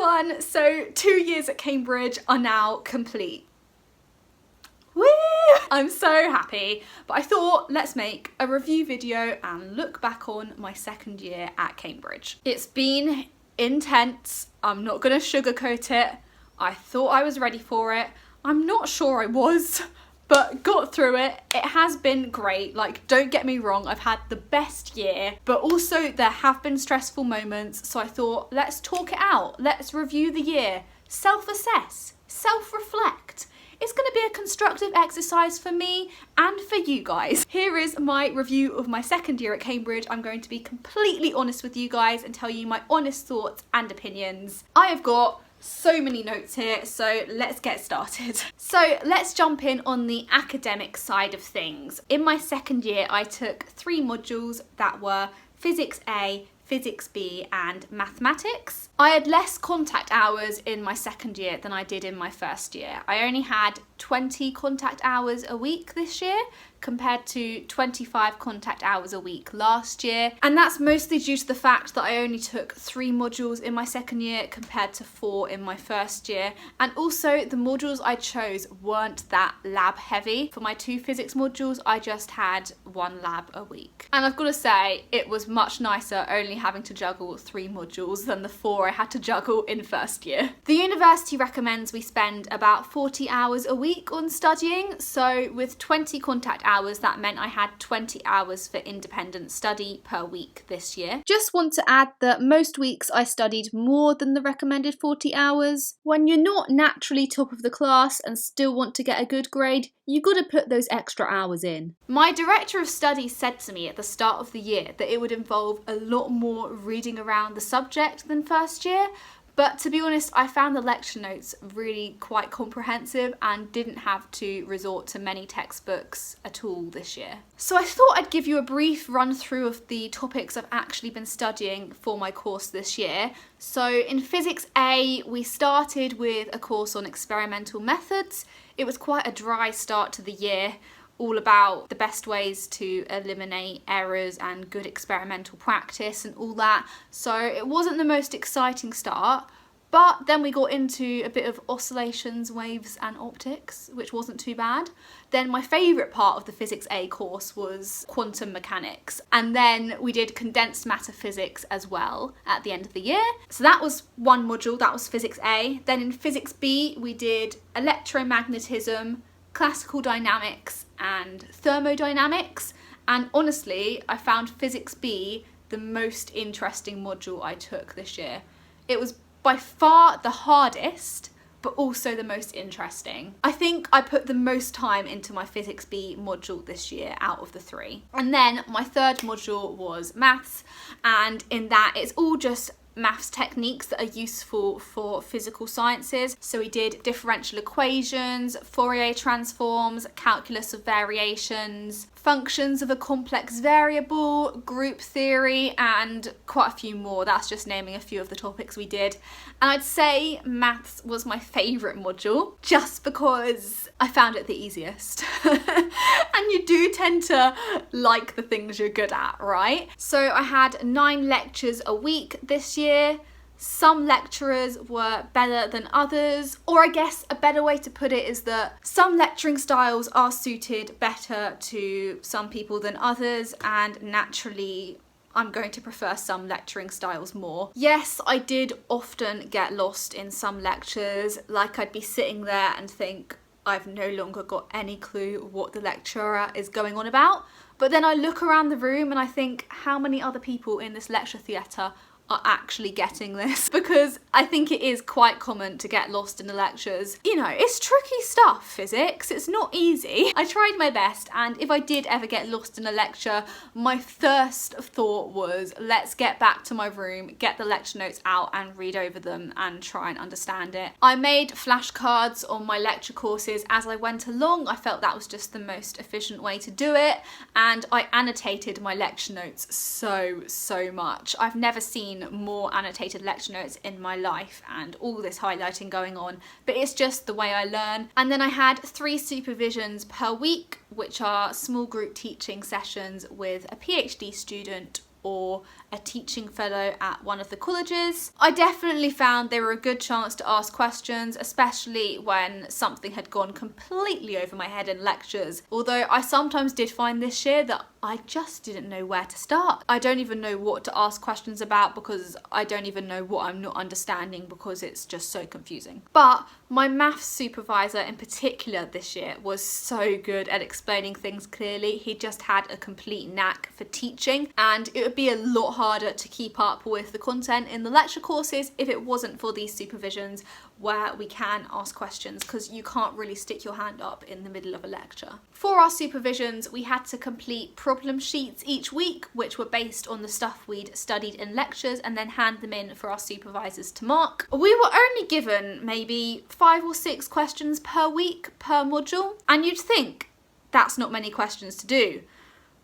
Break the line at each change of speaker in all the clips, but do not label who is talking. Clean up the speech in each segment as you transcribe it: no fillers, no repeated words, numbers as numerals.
everyone! So 2 years at Cambridge are now complete. Woo! I'm so happy, but I thought let's make a review video and look back on my second year at Cambridge. It's been intense, I'm not gonna sugarcoat it. I thought I was ready for it. I'm not sure I was, but got through it. It has been great, like don't get me wrong, I've had the best year, but also there have been stressful moments, so I thought let's talk it out, let's review the year, self-assess, self-reflect. It's going to be a constructive exercise for me and for you guys. Here is my review of my second year at Cambridge. I'm going to be completely honest with you guys and tell you my honest thoughts and opinions. I have got so many notes here, so let's get started. So let's jump in on the academic side of things. In my second year, I took 3 modules that were Physics A, Physics B and Mathematics. I had less contact hours in my second year than I did in my first year. I only had 20 contact hours a week this year compared to 25 contact hours a week last year. And that's mostly due to the fact that I only took 3 modules in my second year compared to 4 in my first year. And also the modules I chose weren't that lab heavy. For my 2 physics modules, I just had 1 lab a week. And I've got to say, it was much nicer only having to juggle 3 modules than the 4 I had to juggle in first year. The university recommends we spend about 40 hours a week on studying. So with 20 contact hours, that meant I had 20 hours for independent study per week this year. Just want to add that most weeks I studied more than the recommended 40 hours. When you're not naturally top of the class and still want to get a good grade, you got to put those extra hours in. My director of studies said to me at the start of the year that it would involve a lot more reading around the subject than first year. But to be honest, I found the lecture notes really quite comprehensive and didn't have to resort to many textbooks at all this year. So I thought I'd give you a brief run through of the topics I've actually been studying for my course this year. So in Physics A, we started with a course on experimental methods. It was quite a dry start to the year, all about the best ways to eliminate errors and good experimental practice and all that. So it wasn't the most exciting start, but then we got into a bit of oscillations, waves and optics, which wasn't too bad. Then my favourite part of the Physics A course was quantum mechanics. And then we did condensed matter physics as well at the end of the year. So that was one module, that was Physics A. Then in Physics B, we did electromagnetism, classical dynamics and thermodynamics, and honestly I found Physics B the most interesting module I took this year. It was by far the hardest but also the most interesting. I think I put the most time into my Physics B module this year out of the 3. And then my third module was maths, and in that it's all just maths techniques that are useful for physical sciences. So we did differential equations, Fourier transforms, calculus of variations, functions of a complex variable, group theory, and quite a few more. That's just naming a few of the topics we did. And I'd say maths was my favourite module just because I found it the easiest. And you do tend to like the things you're good at, right? So I had 9 lectures a week this year. Some lecturers were better than others, or I guess a better way to put it is that some lecturing styles are suited better to some people than others, and naturally I'm going to prefer some lecturing styles more. Yes, I did often get lost in some lectures, like I'd be sitting there and think, I've no longer got any clue what the lecturer is going on about. But then I look around the room and I think, how many other people in this lecture theatre are actually getting this? Because I think it is quite common to get lost in the lectures. You know, it's tricky stuff, physics. It's not easy. I tried my best, and if I did ever get lost in a lecture, my first thought was, let's get back to my room, get the lecture notes out and read over them and try and understand it. I made flashcards on my lecture courses as I went along. I felt that was just the most efficient way to do it, and I annotated my lecture notes so much. I've never seen more annotated lecture notes in my life, and all this highlighting going on, but it's just the way I learn. And then I had 3 supervisions per week, which are small group teaching sessions with a PhD student or a teaching fellow at one of the colleges. I definitely found they were a good chance to ask questions, especially when something had gone completely over my head in lectures. Although I sometimes did find this year that I just didn't know where to start. I don't even know what to ask questions about because I don't even know what I'm not understanding because it's just so confusing. But my maths supervisor in particular this year was so good at explaining things clearly. He just had a complete knack for teaching, and it would be a lot harder to keep up with the content in the lecture courses if it wasn't for these supervisions where we can ask questions, because you can't really stick your hand up in the middle of a lecture. For our supervisions, we had to complete problem sheets each week, which were based on the stuff we'd studied in lectures, and then hand them in for our supervisors to mark. We were only given maybe 5 or 6 questions per week per module, and you'd think that's not many questions to do.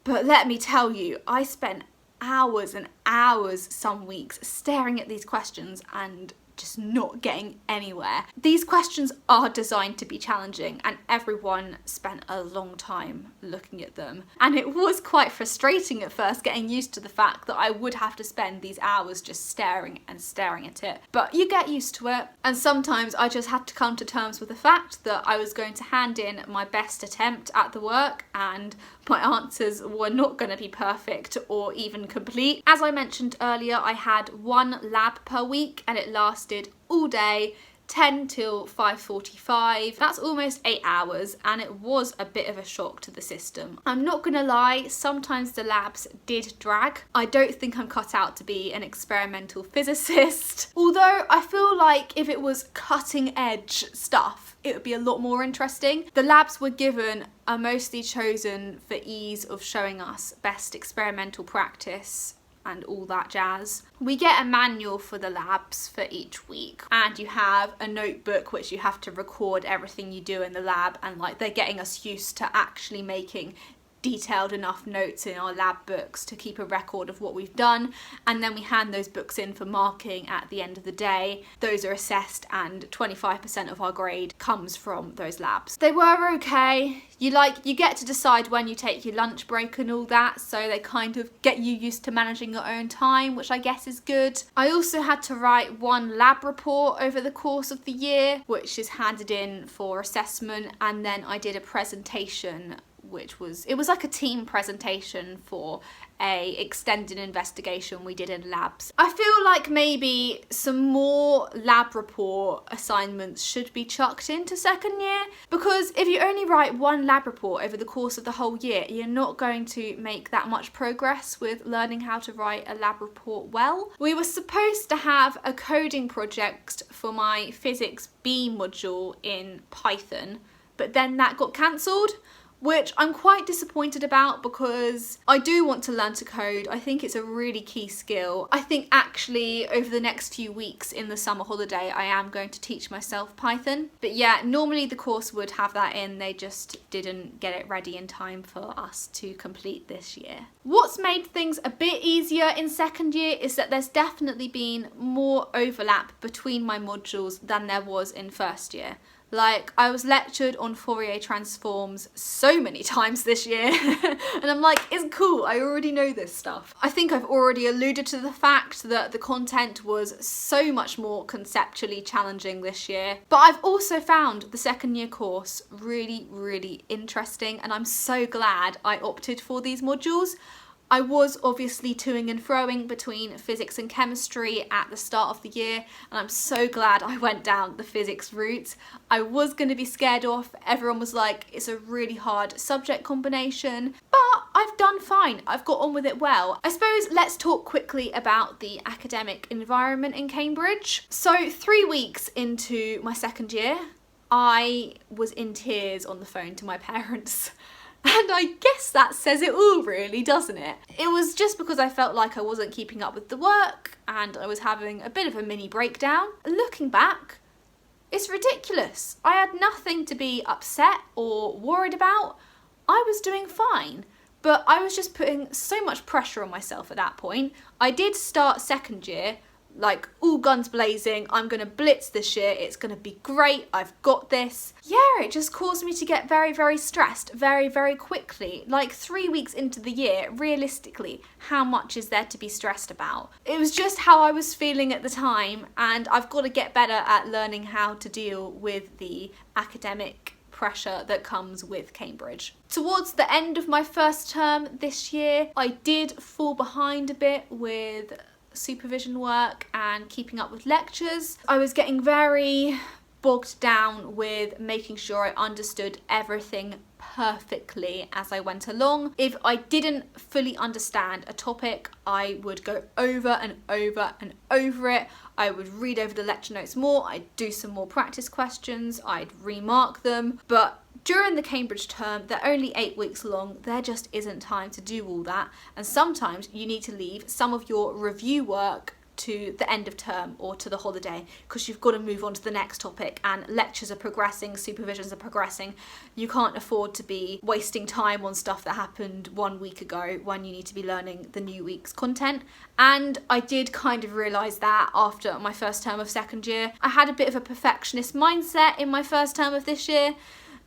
But let me tell you, I spent hours and hours some weeks staring at these questions and just not getting anywhere. These questions are designed to be challenging, and everyone spent a long time looking at them. And it was quite frustrating at first getting used to the fact that I would have to spend these hours just staring and staring at it. But you get used to it, and sometimes I just had to come to terms with the fact that I was going to hand in my best attempt at the work, and my answers were not going to be perfect or even complete. As I mentioned earlier, I had 1 lab per week, and it lasted all day, 10 till 5:45. That's almost 8 hours, and it was a bit of a shock to the system. I'm not gonna lie, sometimes the labs did drag. I don't think I'm cut out to be an experimental physicist. Although I feel like if it was cutting edge stuff, it would be a lot more interesting. The labs we're given are mostly chosen for ease of showing us best experimental practice and all that jazz. We get a manual for the labs for each week, and you have a notebook which you have to record everything you do in the lab, and like they're getting us used to actually making detailed enough notes in our lab books to keep a record of what we've done, and then we hand those books in for marking at the end of the day. Those are assessed, and 25% of our grade comes from those labs. They were okay. You get to decide when you take your lunch break and all that, so they kind of get you used to managing your own time, which I guess is good. I also had to write 1 lab report over the course of the year, which is handed in for assessment, and then I did a presentation which was like a team presentation for a extended investigation we did in labs. I feel like maybe some more lab report assignments should be chucked into second year, because if you only write 1 lab report over the course of the whole year, you're not going to make that much progress with learning how to write a lab report well. We were supposed to have a coding project for my Physics B module in Python, but then that got cancelled, which I'm quite disappointed about because I do want to learn to code. I think it's a really key skill. I think actually over the next few weeks in the summer holiday I am going to teach myself Python. But yeah, normally the course would have that in, they just didn't get it ready in time for us to complete this year. What's made things a bit easier in second year is that there's definitely been more overlap between my modules than there was in first year. Like, I was lectured on Fourier transforms so many times this year and I'm like, it's cool, I already know this stuff. I think I've already alluded to the fact that the content was so much more conceptually challenging this year, but I've also found the second year course really, really interesting, and I'm so glad I opted for these modules. I was obviously toing and froing between physics and chemistry at the start of the year, and I'm so glad I went down the physics route. I was going to be scared off. Everyone was like, it's a really hard subject combination, but I've done fine. I've got on with it well. I suppose let's talk quickly about the academic environment in Cambridge. So 3 weeks into my second year, I was in tears on the phone to my parents. And I guess that says it all really, doesn't it? It was just because I felt like I wasn't keeping up with the work and I was having a bit of a mini breakdown. Looking back, it's ridiculous. I had nothing to be upset or worried about. I was doing fine, but I was just putting so much pressure on myself at that point. I did start second year like all guns blazing, I'm gonna blitz this year, it's gonna be great, I've got this. Yeah, it just caused me to get very, very stressed very, very quickly. Like 3 weeks into the year, realistically, how much is there to be stressed about? It was just how I was feeling at the time, and I've got to get better at learning how to deal with the academic pressure that comes with Cambridge. Towards the end of my first term this year, I did fall behind a bit with supervision work and keeping up with lectures. I was getting very bogged down with making sure I understood everything perfectly as I went along. If I didn't fully understand a topic, I would go over and over and over it. I would read over the lecture notes more, I'd do some more practice questions, I'd remark them. But during the Cambridge term, they're only 8 weeks long, there just isn't time to do all that. And sometimes you need to leave some of your review work to the end of term or to the holiday, because you've got to move on to the next topic, and lectures are progressing, supervisions are progressing. You can't afford to be wasting time on stuff that happened 1 week ago when you need to be learning the new week's content. And I did kind of realise that after my first term of second year. I had a bit of a perfectionist mindset in my first term of this year,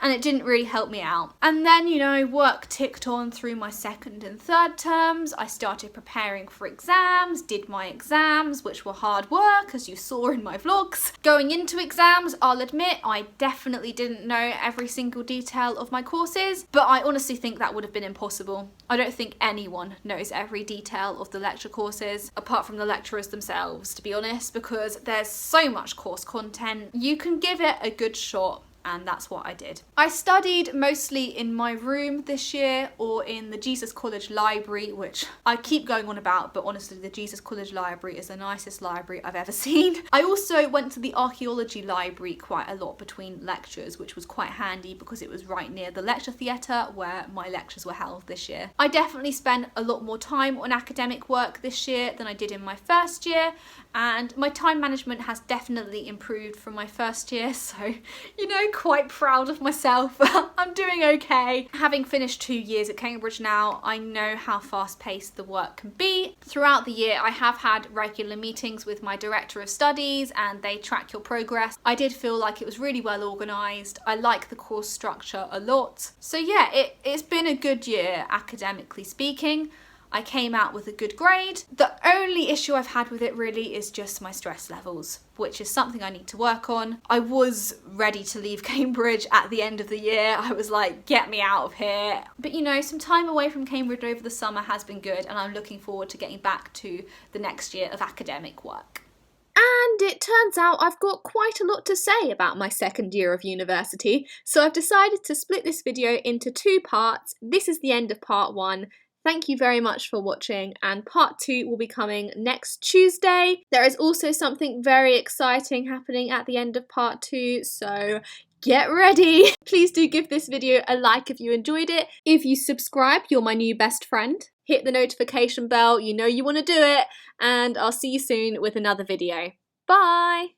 and it didn't really help me out. And then, you know, work ticked on through my second and third terms. I started preparing for exams, did my exams, which were hard work, as you saw in my vlogs. Going into exams, I'll admit, I definitely didn't know every single detail of my courses, but I honestly think that would have been impossible. I don't think anyone knows every detail of the lecture courses, apart from the lecturers themselves, to be honest, because there's so much course content. You can give it a good shot, and that's what I did. I studied mostly in my room this year, or in the Jesus College Library, which I keep going on about, but honestly the Jesus College Library is the nicest library I've ever seen. I also went to the archaeology library quite a lot between lectures, which was quite handy because it was right near the lecture theatre where my lectures were held this year. I definitely spent a lot more time on academic work this year than I did in my first year, and my time management has definitely improved from my first year, so, you know, quite proud of myself. I'm doing okay. Having finished 2 years at Cambridge now, I know how fast-paced the work can be. Throughout the year, I have had regular meetings with my director of studies, and they track your progress. I did feel like it was really well organised. I like the course structure a lot. So yeah, it's been a good year, academically speaking. I came out with a good grade. The only issue I've had with it really is just my stress levels, which is something I need to work on. I was ready to leave Cambridge at the end of the year. I was like, get me out of here. But you know, some time away from Cambridge over the summer has been good, and I'm looking forward to getting back to the next year of academic work. And it turns out I've got quite a lot to say about my second year of university, so I've decided to split this video into 2 parts. This is the end of part 1. Thank you very much for watching, and part 2 will be coming next Tuesday. There is also something very exciting happening at the end of part 2, so get ready. Please do give this video a like if you enjoyed it. If you subscribe, you're my new best friend. Hit the notification bell, you know you want to do it, and I'll see you soon with another video. Bye!